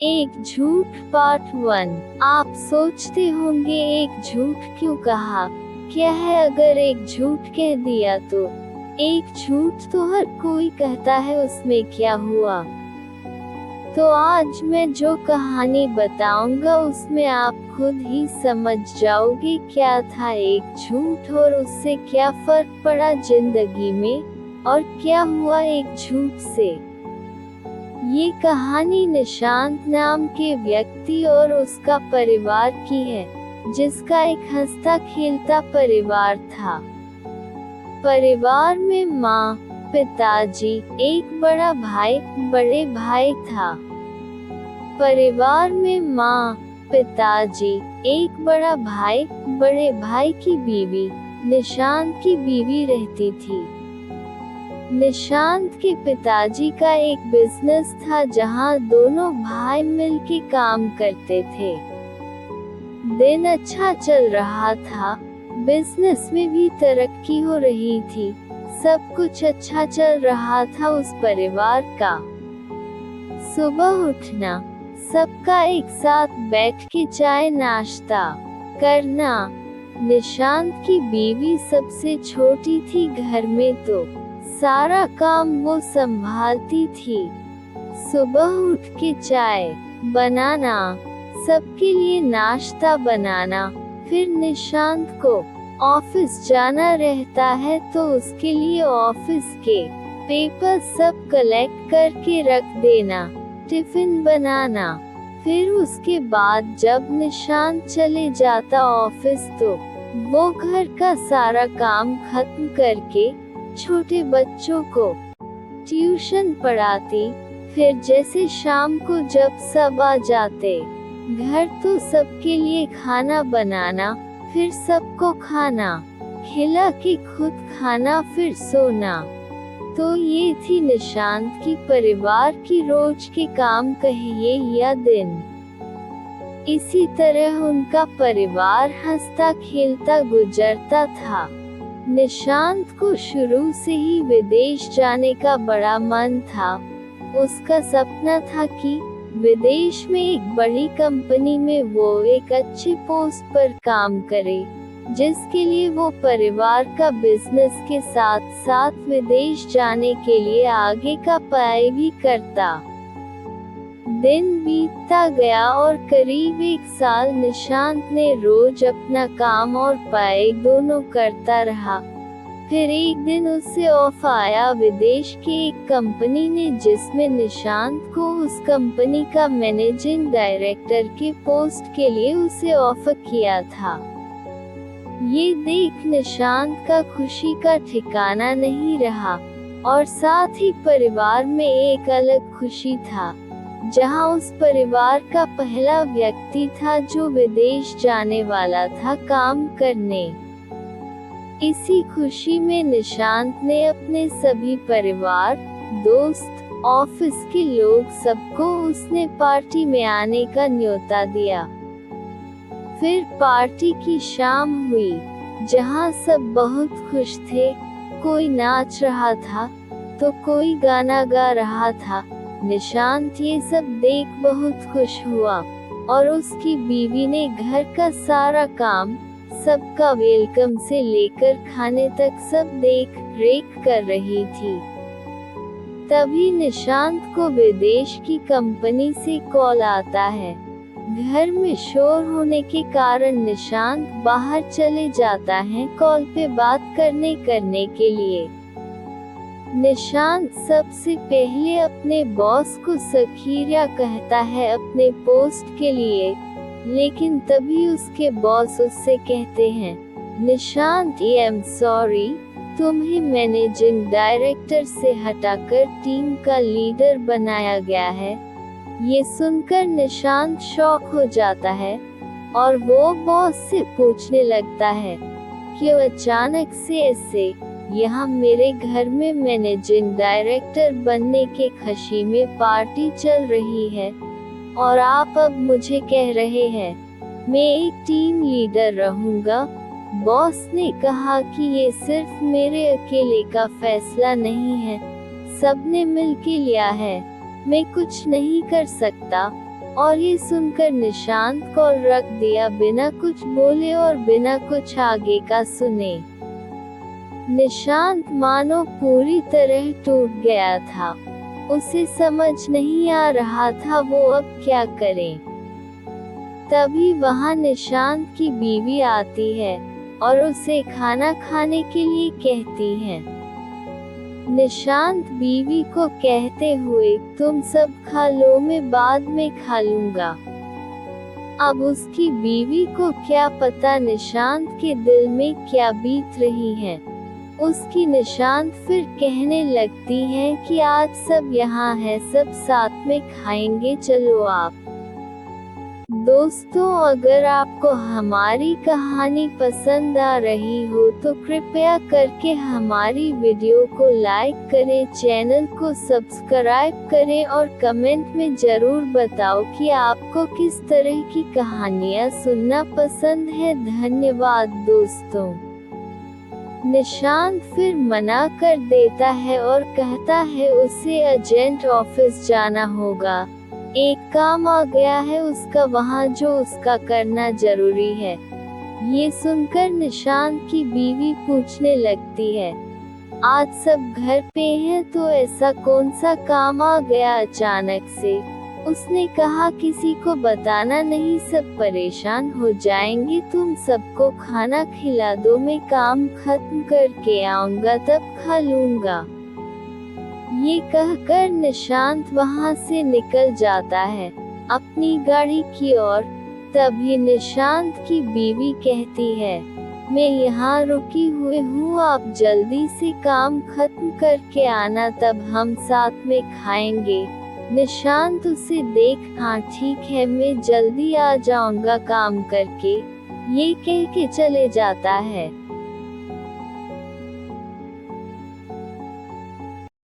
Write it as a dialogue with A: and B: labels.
A: एक झूठ पार्ट 1। आप सोचते होंगे एक झूठ क्यों कहा, क्या है अगर एक झूठ कह दिया तो। एक झूठ तो हर कोई कहता है, उसमें क्या हुआ। तो आज मैं जो कहानी बताऊंगा उसमें आप खुद ही समझ जाओगे क्या था एक झूठ और उससे क्या फर्क पड़ा जिंदगी में, और क्या हुआ एक झूठ से। ये कहानी निशांत नाम के व्यक्ति और उसका परिवार की है, जिसका एक हंसता खेलता परिवार था। परिवार में माँ, पिताजी, एक बड़ा भाई, बड़े भाई था। परिवार में माँ, पिताजी, एक बड़ा भाई, बड़े भाई की बीवी, निशांत की बीवी रहती थी। निशांत के पिताजी का एक बिजनेस था जहां दोनों भाई मिलके काम करते थे। दिन अच्छा चल रहा था, बिजनेस में भी तरक्की हो रही थी, सब कुछ अच्छा चल रहा था उस परिवार का। सुबह उठना, सबका एक साथ बैठ के चाय नाश्ता करना। निशांत की बीवी सबसे छोटी थी घर में, तो सारा काम वो संभालती थी। सुबह उठ के चाय बनाना, सबके लिए नाश्ता बनाना, फिर निशांत को ऑफिस जाना रहता है तो उसके लिए ऑफिस के पेपर सब कलेक्ट करके रख देना, टिफिन बनाना। फिर उसके बाद जब निशांत चले जाता ऑफिस तो वो घर का सारा काम खत्म करके छोटे बच्चों को ट्यूशन पढ़ाती। फिर जैसे शाम को जब सब आ जाते घर तो सबके लिए खाना बनाना, फिर सबको खाना खिला के खुद खाना, फिर सोना। तो ये थी निशांत की परिवार की रोज के काम, कहिए या दिन। इसी तरह उनका परिवार हंसता खेलता गुजरता था। निशांत को शुरू से ही विदेश जाने का बड़ा मन था। उसका सपना था कि विदेश में एक बड़ी कंपनी में वो एक अच्छे पोस्ट पर काम करे, जिसके लिए वो परिवार का बिजनेस के साथ साथ विदेश जाने के लिए आगे का पढ़ाई भी करता। दिन बीतता गया और करीब 1 साल निशांत ने रोज अपना काम और पढ़ाई दोनों करता रहा। फिर एक दिन उससे ऑफर आया विदेश की एक कंपनी ने, जिसमें निशांत को उस कंपनी का मैनेजिंग डायरेक्टर के पोस्ट के लिए उसे ऑफर किया था। ये देख निशांत का खुशी का ठिकाना नहीं रहा, और साथ ही परिवार में एक अलग खुशी था, जहां उस परिवार का पहला व्यक्ति था जो विदेश जाने वाला था काम करने। इसी खुशी में निशांत ने अपने सभी परिवार, दोस्त, ऑफिस के लोग सबको उसने पार्टी में आने का न्योता दिया। फिर पार्टी की शाम हुई, जहां सब बहुत खुश थे। कोई नाच रहा था तो कोई गाना गा रहा था। निशांत ये सब देख बहुत खुश हुआ, और उसकी बीवी ने घर का सारा काम, सबका वेलकम से लेकर खाने तक सब देख रेख कर रही थी। तभी निशांत को विदेश की कंपनी से कॉल आता है। घर में शोर होने के कारण निशांत बाहर चले जाता है कॉल पे बात करने के लिए। निशांत सबसे पहले अपने बॉस को सखीरिया कहता है अपने पोस्ट के लिए, लेकिन तभी उसके बॉस उससे कहते हैं, निशांत आई एम सॉरी, तुम्हें मैनेजिंग डायरेक्टर से हटाकर टीम का लीडर बनाया गया है। ये सुनकर निशांत शॉक हो जाता है, और वो बॉस से पूछने लगता है, क्यों अचानक से ऐसे, यहाँ मेरे घर में मैनेजिंग डायरेक्टर बनने के खुशी में पार्टी चल रही है, और आप अब मुझे कह रहे हैं मैं एक टीम लीडर रहूंगा। बॉस ने कहा कि ये सिर्फ मेरे अकेले का फैसला नहीं है, सबने मिलके लिया है, मैं कुछ नहीं कर सकता। और ये सुनकर निशांत कॉल रख दिया, बिना कुछ बोले और बिना कुछ आगे का सुने। निशांत मानो पूरी तरह टूट गया था। उसे समझ नहीं आ रहा था वो अब क्या करे। तभी वहां निशांत की बीवी आती है और उसे खाना खाने के लिए कहती है। निशांत बीवी को कहते हुए, तुम सब खा लो, मैं बाद में खा लूंगा। अब उसकी बीवी को क्या पता निशांत के दिल में क्या बीत रही है। उसकी निशांत फिर कहने लगती है कि आज सब यहाँ है, सब साथ में खाएंगे, चलो आप। दोस्तों, अगर आपको हमारी कहानी पसंद आ रही हो तो कृपया करके हमारी वीडियो को लाइक करें, चैनल को सब्सक्राइब करें और कमेंट में जरूर बताओ कि आपको किस तरह की कहानियाँ सुनना पसंद है। धन्यवाद दोस्तों। निशांत फिर मना कर देता है और कहता है उसे अर्जेंट ऑफिस जाना होगा, एक काम आ गया है उसका वहाँ, जो उसका करना जरूरी है। ये सुनकर निशांत की बीवी पूछने लगती है, आज सब घर पे हैं तो ऐसा कौन सा काम आ गया अचानक से। उसने कहा किसी को बताना नहीं, सब परेशान हो जाएंगे, तुम सबको खाना खिला दो, मैं काम खत्म करके आऊंगा तब खा लूंगा। ये कहकर निशांत वहां से निकल जाता है अपनी गाड़ी की ओर। तभी निशांत की बीवी कहती है, मैं यहाँ रुकी हुई हूँ, आप जल्दी से काम खत्म करके आना, तब हम साथ में खाएंगे। निशांत उसे देख, हाँ ठीक है, मैं जल्दी आ जाऊंगा काम करके, ये कह के चले जाता है।